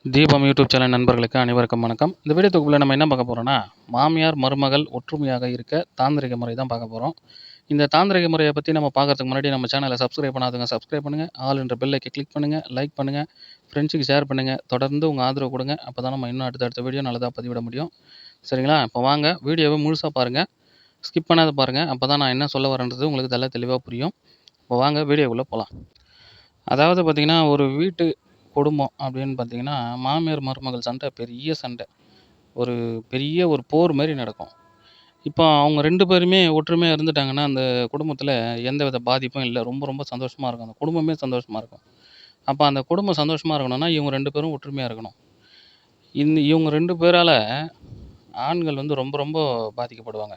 தீபம் YouTube channel நண்பர்களுக்கு அனைவருக்கும் வணக்கம். இந்த வீடியோ தொகுப்பில் நம்ம என்ன பார்க்க போகிறோம்னா, மாமியார் மருமகள் ஒற்றுமையாக இருக்க தாந்திரிக முறை தான் பார்க்க போகிறோம். இந்த தாந்திரிக முறையை பற்றி நம்ம பார்க்கறதுக்கு முன்னாடி நம்ம சேனலை சப்ஸ்கிரைப் பண்ணாதவங்க சப்ஸ்கிரைப் பண்ணுங்கள், ஆல் என்ற பெல் ஐக்கனை கிளிக் பண்ணுங்கள், லைக் பண்ணுங்கள், ஃப்ரெண்ட்ஸுக்கு ஷேர் பண்ணுங்கள். தொடர்ந்து உங்கள் ஆதரவு கொடுங்க. அப்போ தான் நம்ம இன்னும் அடுத்தடுத்த வீடியோ நல்லதாக பதிவிட முடியும். சரிங்களா? இப்போ வாங்க வீடியோவை முழுசாக பாருங்கள், ஸ்கிப் பண்ணாத பாருங்கள். அப்போ தான் நான் என்ன சொல்ல வரேன்றது உங்களுக்கு நல்லா தெளிவாக புரியும். இப்போ வாங்க வீடியோக்குள்ளே போகலாம். அதாவது பார்த்திங்கன்னா, ஒரு வீட்டு குடும்பம் அப்படின்னு பார்த்தீங்கன்னா, மாமியார் மருமகள் சண்டை பெரிய சண்டை. ஒரு பெரிய ஒரு போர் மாரி நடக்கும். இப்போ அவங்க 2 பேருமே ஒற்றுமையா இருந்துட்டாங்கன்னா, அந்த குடும்பத்தில எந்தவித பாதிப்பும் இல்ல. ரொம்ப ரொம்ப சந்தோஷமா இருக்கும். அந்த குடும்பமே சந்தோஷமா இருக்கும். அப்ப அந்த குடும்பம் சந்தோஷமா இருக்கணும்னா, இவங்க 2 பேரும் ஒற்றுமையா இருக்கணும். இவங்க 2 பேரால ஆண்கள் வந்து ரொம்ப ரொம்ப பாதிக்கப்படுவாங்க.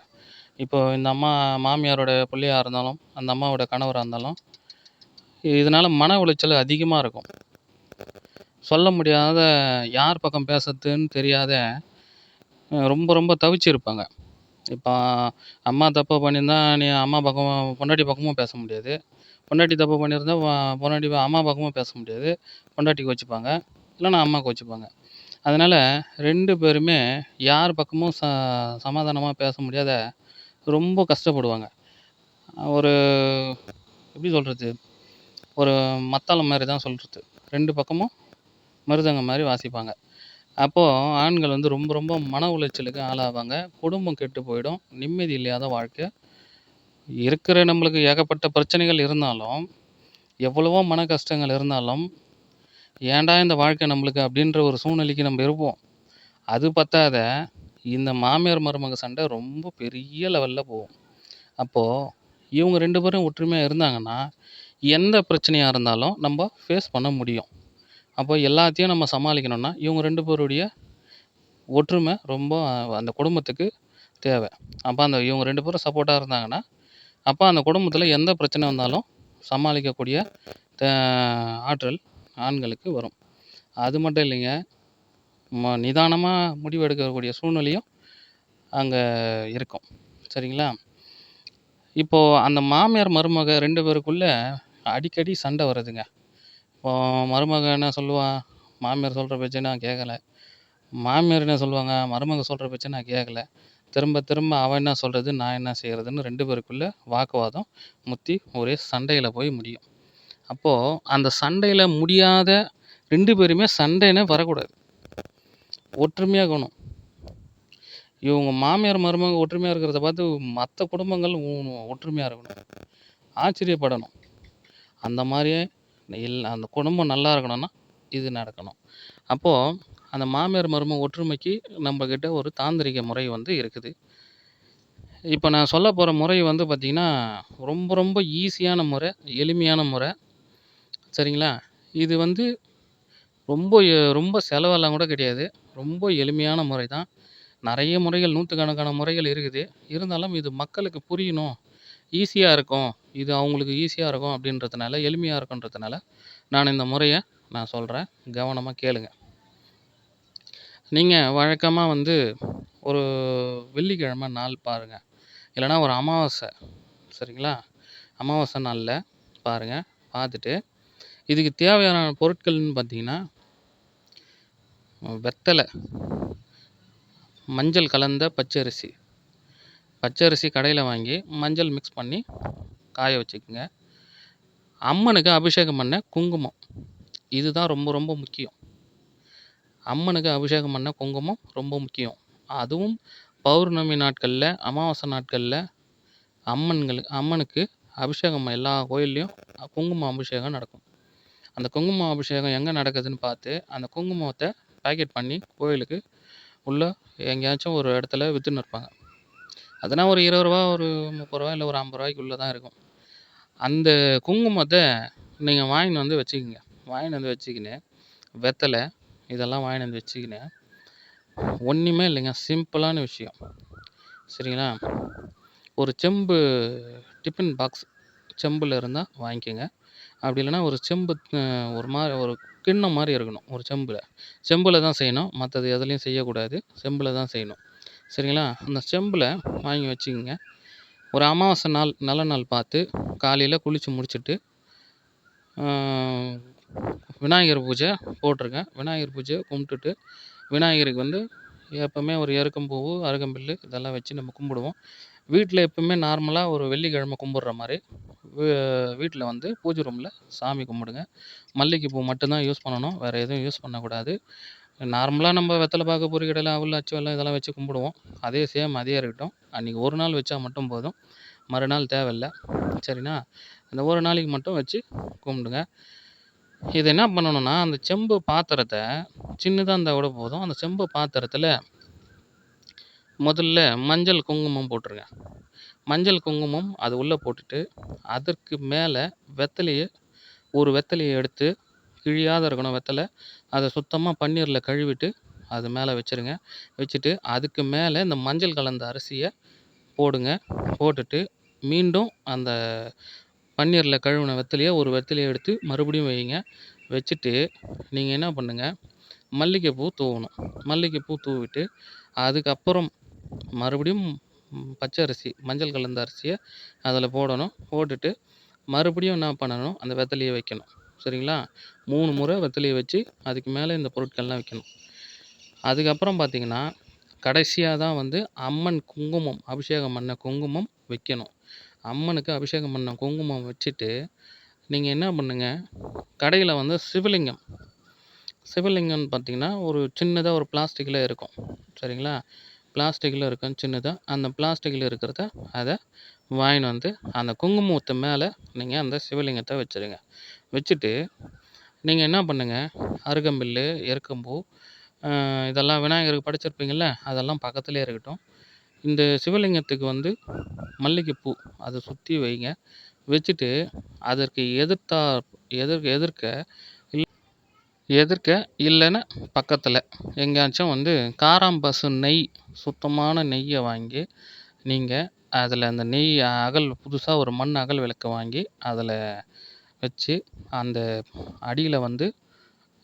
இப்போ இந்த அம்மா மாமியாரோட பிள்ளையா இருந்தாலும், அந்த அம்மாவோட கணவரா இருந்தாலும், இதனால மன உளைச்சல் அதிகமா இருக்கும். சொல்ல முடியாத, யார் பக்கம் பேசறதுன்னு தெரியாத ரொம்ப ரொம்ப தவிச்சிருப்பாங்க. இப்போ அம்மா தப்பு பண்ணியிருந்தா, நீ அம்மா பக்கம் பொண்டாட்டி பக்கமும் பேச முடியாது. பொண்டாட்டி தப்பு பண்ணியிருந்தா, பொண்டாட்டி அம்மா பக்கமும் பேச முடியாது. பொண்டாட்டி கோச்சிப்பாங்க, இல்லைன்னா அம்மா கோச்சிப்பாங்க. அதனால் 2 பேருமே யார் பக்கமும் சமாதானமா பேச முடியாத ரொம்ப கஷ்டப்படுவாங்க. ஒரு எப்படி சொல்கிறது, ஒரு மத்தளம் மாரி தான் சொல்கிறது. 2 பக்கமும் மிருதங்கம் மாரி வாசிப்பாங்க. அப்போது ஆண்கள் வந்து ரொம்ப ரொம்ப மன உளைச்சலுக்கு ஆளாவாங்க. குடும்பம் கெட்டு போயிடும். நிம்மதி இல்லாத வாழ்க்கை. இருக்கிற நம்மளுக்கு ஏகப்பட்ட பிரச்சனைகள் இருந்தாலும், எவ்வளவோ மன கஷ்டங்கள் இருந்தாலும், ஏன்டா இந்த வாழ்க்கை நம்மளுக்கு அப்படின்ற ஒரு சூழ்நிலைக்கு நம்ம இருப்போம். அது பத்தாத, இந்த மாமியார் மருமக சண்டை ரொம்ப பெரிய லெவலில் போகும். அப்போது இவங்க 2 பேரும் ஒற்றுமையா இருந்தாங்கன்னா, எந்த பிரச்சனையா இருந்தாலும் நம்ம ஃபேஸ் பண்ண முடியும். அப்போ எல்லாத்தையும் நம்ம சமாளிக்கணும்னா, இவங்க 2 பேருடைய ஒற்றுமை ரொம்ப அந்த குடும்பத்துக்கு தேவை. அப்போ இவங்க 2 பேரும் சப்போர்ட்டா இருந்தாங்கன்னா, அப்போ அந்த குடும்பத்தில எந்த பிரச்சனை வந்தாலும் சமாளிக்கக்கூடிய த ஆற்றல் ஆண்களுக்கு வரும். அது மட்டும் இல்லைங்க, நிதானமா முடிவு எடுக்கக்கூடிய சூழ்நிலையும் அங்கே இருக்கும். சரிங்களா? இப்போ அந்த மாமியார், மருமக 2 பேருக்குள்ள அடிக்கடி சண்டை வருதுங்க. இப்போ மருமக என்ன சொல்லுவா, மாமியார் சொல்கிற பேச்சை நான் கேட்கல. மாமியார் என்ன சொல்லுவாங்க, மருமக சொல்கிற பேச்சை நான் கேட்கல. திரும்ப திரும்ப அவ என்ன சொல்கிறது, நான் என்ன செய்கிறதுன்னு 2 பேருக்குள்ள வாக்குவாதம் முத்தி ஒரே சண்டையில் போய் முடியும். அப்போது அந்த சண்டையில் முடியாத 2 பேருமே சண்டைன்னே வரக்கூடாது. ஒற்றுமையாக இருக்கணும். இவங்க மாமியார் மருமக ஒற்றுமையாக இருக்கிறத பார்த்து மற்ற குடும்பங்கள் ஒற்றுமையாக இருக்கணும், ஆச்சரியப்படணும். அந்த மாதிரியே அந்த குடும்பம் நல்லா இருக்கணும்னா இது நடக்கணும். அப்போது அந்த மாமியார் மருமக ஒற்றுமைக்கு நம்மக்கிட்ட ஒரு தாந்திரிக முறை வந்து இருக்குது. இப்போ நான் சொல்ல போகிற முறை வந்து பார்த்திங்கன்னா, ரொம்ப ரொம்ப ஈஸியான முறை, எளிமையான முறை. சரிங்களா? இது வந்து ரொம்ப ரொம்ப செலவெல்லாம் கூட கிடையாது. ரொம்ப எளிமையான முறை தான். நிறைய முறைகள், நூற்றுக்கணக்கான முறைகள் இருக்குது. இருந்தாலும் இது மக்களுக்கு புரியணும், ஈஸியாக இருக்கும், இது அவங்களுக்கு ஈஸியாக இருக்கும் அப்படின்றதுனால, எளிமையாக இருக்குன்றதுனால நான் இந்த முறையை நான் சொல்கிறேன். கவனமாக கேளுங்க. நீங்கள் வழக்கமாக வந்து ஒரு வெள்ளிக்கிழமை நாள் பாருங்கள், இல்லைனா ஒரு அமாவாசை. சரிங்களா? அமாவாசை நாளில் பாருங்கள். பார்த்துட்டு இதுக்கு தேவையான பொருட்கள்னு பார்த்தீங்கன்னா, வெத்தலை, மஞ்சள் கலந்த பச்சரிசி. பச்சரிசி கடையில் வாங்கி மஞ்சள் மிக்ஸ் பண்ணி காய வச்சுக்கோங்க. அம்மனுக்கு அபிஷேகம் பண்ண குங்குமம், இதுதான் ரொம்ப ரொம்ப முக்கியம். அம்மனுக்கு அபிஷேகம் பண்ண குங்குமம் ரொம்ப முக்கியம். அதுவும் பௌர்ணமி நாட்களில், அமாவாசை நாட்களில் அம்மனுக்கு அபிஷேகம் எல்லா கோயில்லையும் குங்குமம் அபிஷேகம் நடக்கும். அந்த குங்குமம் அபிஷேகம் எங்கே நடக்குதுன்னு பார்த்து, அந்த குங்குமத்தை பேக்கெட் பண்ணி கோயிலுக்கு உள்ளே எங்கேயாச்சும் ஒரு இடத்துல விற்றுன்னு இருப்பாங்க. அதனால் ஒரு ரூ. 20, ஒரு ரூ. 30, இல்லை ஒரு ரூ. 50 தான் இருக்கும். அந்த குங்குமத்தை நீங்கள் வாங்கின்னு வந்து வச்சுக்கிங்க. வாங்கின்னு வந்து வச்சுக்கின்னு, வெத்தலை இதெல்லாம் வாங்கின்னு வந்து வச்சுக்கின்னு, ஒன்றுமே இல்லைங்க, சிம்பிளான விஷயம். சரிங்களா? ஒரு செம்பு டிஃபன் பாக்ஸ் செம்பில் இருந்தால் வாங்கிக்கோங்க. அப்படி இல்லைன்னா ஒரு செம்பு, ஒரு மாதிரி ஒரு கிண்ணம் மாதிரி இருக்கணும். ஒரு செம்பில் தான் செய்யணும், மற்றது எதுலேயும் செய்யக்கூடாது. செம்பில் தான் செய்யணும். சரிங்களா? அந்த செம்பில் வாங்கி வச்சுக்கோங்க. ஒரு அமாவாசை நாள், நல்ல நாள் பார்த்து காலையில் குளித்து முடிச்சுட்டு விநாயகர் பூஜை போட்டிருக்கேன். விநாயகர் பூஜைய கும்பிட்டுட்டு, விநாயகருக்கு வந்து எப்பவுமே ஒரு எருக்கம்பூவு, அருகம்பில்லு இதெல்லாம் வச்சு நம்ம கும்பிடுவோம். வீட்ல எப்பவுமே நார்மலா ஒரு வெள்ளிக்கிழமை கும்பிடுற மாரி, வீ வீட்ல வந்து பூஜை ரூம்ல சாமி கும்பிடுங்க. மல்லிகைப்பூ மட்டும் தான் யூஸ் பண்ணணும். வேற எதுவும் யூஸ் பண்ணக்கூடாது. நார்மலா நம்ம வெத்தல பாக்கு, பொரிகடலை, அவல், அச்சு வெல்லம் இதெல்லாம் வச்சு கும்பிடுவோம். அதே இருக்கட்டும். அன்னைக்கு ஒரு நாள் வச்சா மட்டும் போதும். மறுநாள் தேவையில்ல. சரிங்களா? அந்த ஒரு நாளைக்கு மட்டும் வச்சு கும்பிடுங்க. இத என்ன பண்ணணும்னா, அந்த செம்பு பாத்திரத்த சின்னதா இருந்தா கூட போதும். அந்த செம்பு பாத்திரத்தில முதல்ல மஞ்சள், குங்குமம் போட்டுருங்க. மஞ்சள், குங்குமம் அது உள்ள போட்டுட்டு, அதற்கு மேல வெத்தலைய ஒரு வெத்தலைய எடுத்து கிழியாத இருக்கணும் வெத்தல. அத சுத்தமா பன்னீர்ல கழுவிட்டு, அது மேல வச்சுருங்க. வச்சுட்டு, அதுக்கு மேல இந்த மஞ்சள் கலந்த அரிசிய போடுங்க. போட்டுட்டு, மீண்டும் அந்த பன்னீர்ல கழுவுன வெத்தலைய ஒரு வெத்தலைய எடுத்து மறுபடியும் வையுங்க. வச்சுட்டு, நீங்க என்ன பண்ணுங்க, மல்லிகைப்பூ தூவணும். மல்லிகைப்பூ தூவிட்டு, அதுக்கப்புறம் மறுபடியும் பச்சை அரிசி, மஞ்சள் கலந்த அரிசிய அதில போடணும். போட்டுட்டு, மறுபடியும் என்ன பண்ணணும், அந்த வெத்தலைய வைக்கணும். சரிங்களா? 3 முறை வெத்தலைய வச்சு, அதுக்கு மேல இந்த பொருட்கள்லாம் வைக்கணும். அதுக்கப்புறம் பார்த்தீங்கன்னா, கடைசியா தான் வந்து அம்மன் குங்குமம், அபிஷேகம் பண்ண குங்குமம் வைக்கணும். அம்மனுக்கு அபிஷேகம் பண்ண குங்குமம் வச்சுட்டு, நீங்க என்ன பண்ணுங்க, கடையில வந்து சிவலிங்கம் சிவலிங்கம்னு பார்த்தீங்கன்னா, ஒரு சின்னதா ஒரு பிளாஸ்டிக்ல இருக்கும். சரிங்களா? பிளாஸ்டிக்ல இருக்கும் சின்னதா. அந்த பிளாஸ்டிக்ல இருக்கிறத அத வாங்கின்னு வந்து, அந்த குங்குமத்து மேல நீங்க அந்த சிவலிங்கத்த வச்சுருங்க. வச்சுட்டு, நீங்க என்ன பண்ணுங்க, அருகம்பில்லு, எருக்கம்பூ இதெல்லாம் விநாயகருக்கு படைச்சிருப்பீங்கள்ல, அதெல்லாம் பக்கத்திலேயே இருக்கட்டும். இந்த சிவலிங்கத்துக்கு வந்து மல்லிகைப்பூ அத சுத்தி வைங்க. வச்சுட்டு, அதற்கு எதிர்க்க எதிர்க்க இல்லன்னா பக்கத்துல எங்கேயாச்சும் வந்து காராம்பசு நெய், சுத்தமான நெய்ய வாங்கி, நீங்க அதில அந்த நெய் புதுசா ஒரு மண் அகல் விளக்க வாங்கி, அதில வச்சு, அந்த அடியில வந்து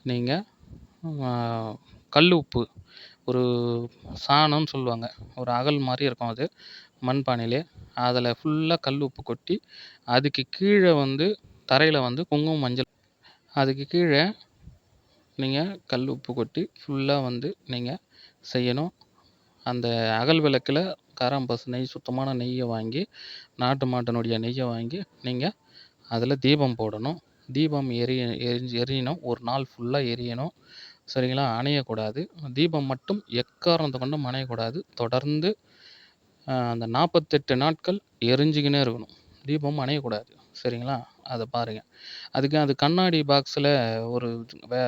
நீங்க அ கல் உப்பு, ஒரு சாணம்னு சொல்லுவாங்க. ஒரு அகல் மாரி இருக்கும் அது, மண்பானையிலே. அதில ஃபுல்லா கல் உப்பு கொட்டி, அதுக்கு கீழ வந்து தரையில வந்து குங்குமம், மஞ்சள் அதுக்கு கீழ நீங்க கல் உப்பு கொட்டி ஃபுல்லா வந்து நீங்க செய்யணும். அந்த அகல் விளக்குல காராம்பசு நெய், சுத்தமான நெய்ய வாங்கி, நாட்டு மாட்டினுடைய நெய்ய வாங்கி, நீங்க அதில தீபம் போடணும். தீபம் எரியணும். ஒரு நாள் ஃபுல்லா எரியணும். சரிங்களா? அணையக்கூடாது. தீபம் மட்டும் எக்காரணத்த கொண்டும் அணையக்கூடாது. தொடர்ந்து அந்த 48 நாட்கள் எரிஞ்சுக்கினே இருக்கணும். தீபம் அணையக்கூடாது. சரிங்களா? அத பாருங்க. அது கண்ணாடி பாக்ஸ்ல ஒரு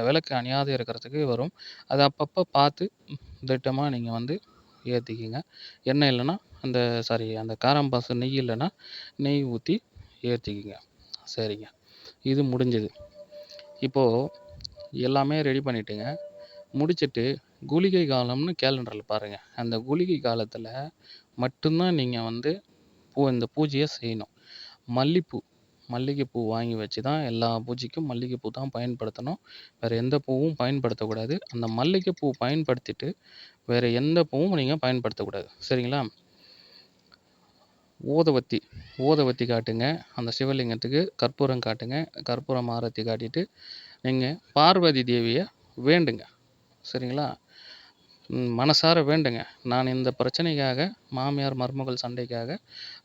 விளக்கு அணையாது இருக்கிறதுக்கு வரும். அத அப்பப்ப பார்த்து திட்டமா நீங்க வந்து ஏத்திக்கங்க. எண்ணெய் இல்லன்னா, அந்த காராம்பாசு நெய் இல்லன்னா, நெய் ஊத்தி ஏத்திக்கங்க. சரிங்க. இது முடிஞ்சது. இப்போ எல்லாமே ரெடி பண்ணிட்டீங்க. முடிச்சுட்டு குளிகை காலம்னு கேலண்டர்ல பாருங்க. அந்த குளிகை காலத்தில மட்டும் தான் நீங்க வந்து இந்த பூஜைய செய்யணும். மல்லிப்பூ மல்லிகைப்பூ வாங்கி வச்சு தான் எல்லா பூஜைக்கும் மல்லிகைப்பூ தான் பயன்படுத்தணும். வேற எந்த பூவும் பயன்படுத்தக்கூடாது. அந்த மல்லிகைப்பூ பயன்படுத்திட்டு, வேற எந்த பூவும் நீங்க பயன்படுத்தக்கூடாது. சரிங்களா? ஊதுவத்தி ஊதுவத்தி காட்டுங்க. அந்த சிவலிங்கத்துக்கு கற்பூரம் காட்டுங்க. கற்பூரம், ஆரத்தி காட்டிட்டு, நீங்க பார்வதி தேவிய வேண்டுங்க. சரிங்களா? மனசார வேண்டுங்க. நான் இந்த பிரச்சனைக்காக, மாமியார், மருமகள் சண்டைக்காக,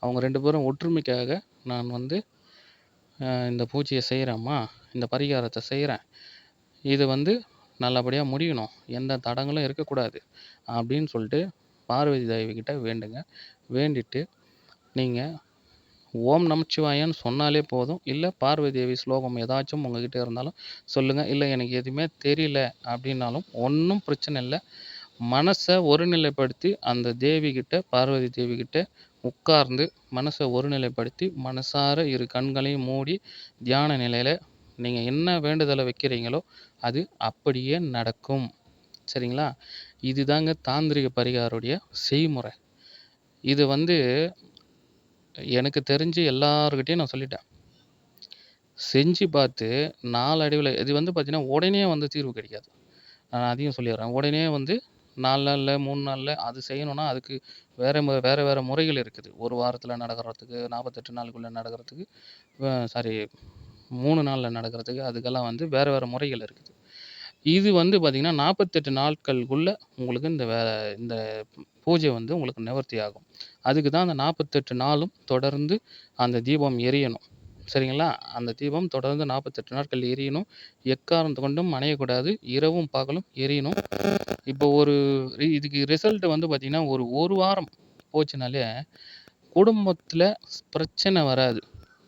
அவங்க 2 பேரும் ஒற்றுமைக்காக நான் வந்து இந்த பூஜைய செய்றேன்ம்மா. இந்த பரிகாரத்த செய்றேன். இது வந்து நல்லபடியா முடியணும். எந்த தடங்கலும் இருக்கக்கூடாது. அப்படின்னு சொல்லிட்டு பார்வதி தேவி கிட்ட வேண்டுங்க. வேண்டிட்டு நீங்க ஓம் நமச்சிவாயன்னு சொன்னாலே போதும். இல்ல பார்வதி தேவி ஸ்லோகம் ஏதாச்சும் உங்ககிட்ட இருந்தாலும் சொல்லுங்க. இல்ல எனக்கு எதுவுமே தெரியல அப்படின்னாலும் ஒண்ணும் பிரச்சனை இல்ல. மனச ஒருநிலைப்படுத்தி அந்த தேவி கிட்ட, பார்வதி தேவி கிட்ட உட்கார்ந்து மனச ஒருநிலைப்படுத்தி, மனசார இரு கண்களையும் மூடி தியான நிலையில நீங்க என்ன வேண்டுதல வைக்கிறீங்களோ, அது அப்படியே நடக்கும். சரிங்களா? இதுதாங்க தாந்திரிக பரிகாரோடைய செய்முறை. இது வந்து எனக்கு தெரிஞ்சு எல்லார்கிட்டயும் நான் சொல்லிட்டேன். செஞ்சு பார்த்து நாளடைவுல இது வந்து பார்த்தீங்கன்னா, உடனே வந்து தீர்வு கிடைக்காது. நான் அதையும் சொல்லிர்றேன். உடனே வந்து 4 நாள்ல, 3 நாள்ல அது செய்யணும்னா, அதுக்கு வேற வேற முறைகள் இருக்குது. 1 வாரத்தில நடக்கிறதுக்கு, 48 நாளுக்குள்ள நடக்கிறதுக்கு, சாரி 3 நாள்ல நடக்கிறதுக்கு அதுக்கெல்லாம் வந்து வேறு வேறு முறைகள் இருக்குது. இது வந்து பார்த்தீங்கன்னா 48 நாட்களுக்குள்ள உங்களுக்கு இந்த பூஜை வந்து உங்களுக்கு நிவர்த்தி ஆகும். அதுக்கு தான் அந்த 48 நாளும் தொடர்ந்து அந்த தீபம் எரியணும். சரிங்களா? அந்த தீபம் தொடர்ந்து 48 நாட்கள் எரியணும். எக்காரணத்த கொண்டும் அணையக்கூடாது. இரவும் பகலும் எரியணும். இப்போ இதுக்கு ரிசல்ட் வந்து பார்த்தீங்கன்னா, 1 வாரம் போச்சுனாலே குடும்பத்தில பிரச்சனை வராது.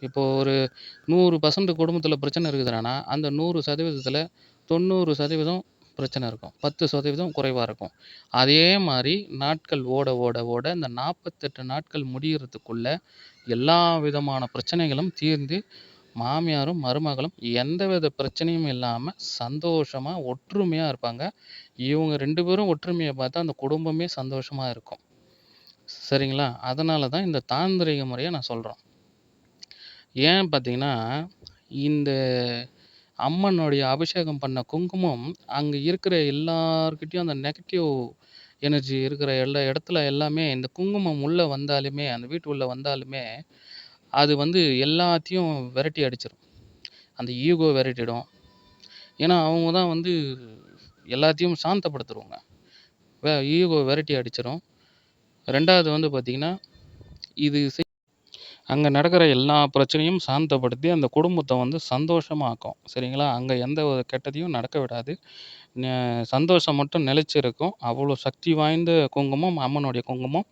இப்போ ஒரு 100% குடும்பத்தில பிரச்சனை இருக்குதுன்னா, அந்த 100%ல 90% பிரச்சனை இருக்கும். 10% குறைவா இருக்கும். அதே மாரி நாட்கள் ஓட, ஓட, ஓட இந்த 48 நாட்கள் முடியறதுக்குள்ள எல்லா விதமான பிரச்சனைகளும் தீர்ந்து, மாமியாரும், மருமகளும் எந்தவித பிரச்சனையும் இல்லாம சந்தோஷமா, ஒற்றுமையா இருப்பாங்க. இவங்க 2 பேரும் ஒற்றுமைய பார்த்தா அந்த குடும்பமே சந்தோஷமா இருக்கும். சரிங்களா? அதனால தான் இந்த தாந்திரீக முறைய நான் சொல்றோம். ஏன் பார்த்தீங்கன்னா, இந்த அம்மனுடைய அபிஷேகம் பண்ண குங்குமம், அங்க இருக்கிற எல்லார்கிட்டயும் அந்த நெகட்டிவ் எனர்ஜி இருக்கிற எல்லா இடத்துல எல்லாமே இந்த குங்குமம் உள்ள வந்தாலுமே, அந்த வீட்டு உள்ள வந்தாலுமே, அது வந்து எல்லாத்தையும் விரட்டி அடிச்சிரும். அந்த ஈகோ விரட்டிடும். ஏன்னா, அவங்க தான் வந்து எல்லாத்தையும் சாந்தப்படுத்துறவங்க. ஈகோ விரட்டி அடிச்சிரும். 2வது வந்து பார்த்தீங்கன்னா, இது அங்க நடக்கிற எல்லா பிரச்சனையும் சாந்தப்படுத்தி, அந்த குடும்பத்த வந்து சந்தோஷமாக்கும். சரிங்களா? அங்க எந்த ஒரு கெட்டதையும் நடக்க விடாது. ந சந்தோஷம் மட்டும் நிலைச்சிருக்கும். அவ்வளோ சக்தி வாய்ந்த குங்குமம், அம்மனுடைய குங்குமம்.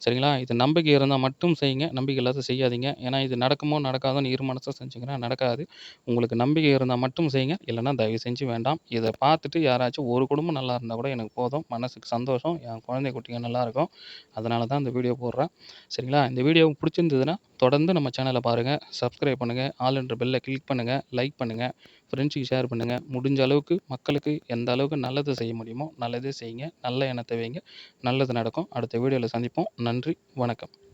சரிங்களா? இது நம்பிக்கை இருந்தா மட்டும் செய்யுங்க. நம்பிக்கை இல்லாத செய்யாதீங்க. ஏன்னா, இது நடக்குமோ, நடக்காதோன்னு மனசா செஞ்சீங்கன்னா நடக்காது. உங்களுக்கு நம்பிக்கை இருந்தா மட்டும் செய்யுங்க. இல்லன்னா தயவு செஞ்சு வேண்டாம். இத பார்த்துட்டு யாராச்சும் ஒரு குடும்பம் நல்லா இருந்தா கூட எனக்கு போதும். மனசுக்கு சந்தோஷம். என் குழந்தை குட்டிங்க நல்லாருக்கும். அதனால தான் இந்த வீடியோ போடுறேன். சரிங்களா? இந்த வீடியோ பிடிச்சிருந்ததுன்னா, தொடர்ந்து நம்ம சேனல பாருங்க. சப்ஸ்கிரைப் பண்ணுங்க. ஆல் என்ற பெல்ல கிளிக் பண்ணுங்க. லைக் பண்ணுங்க. ஃப்ரெண்ட்ஸுக்கு ஷேர் பண்ணுங்க. முடிஞ்ச அளவுக்கு மக்களுக்கு எந்த அளவுக்கு நல்லது செய்ய முடியுமோ, நல்லதே செய்யுங்க. நல்ல எண்ணத்த வைங்க. நல்லது நடக்கும். அடுத்த வீடியோல சந்திப்போம். நன்றி. வணக்கம்.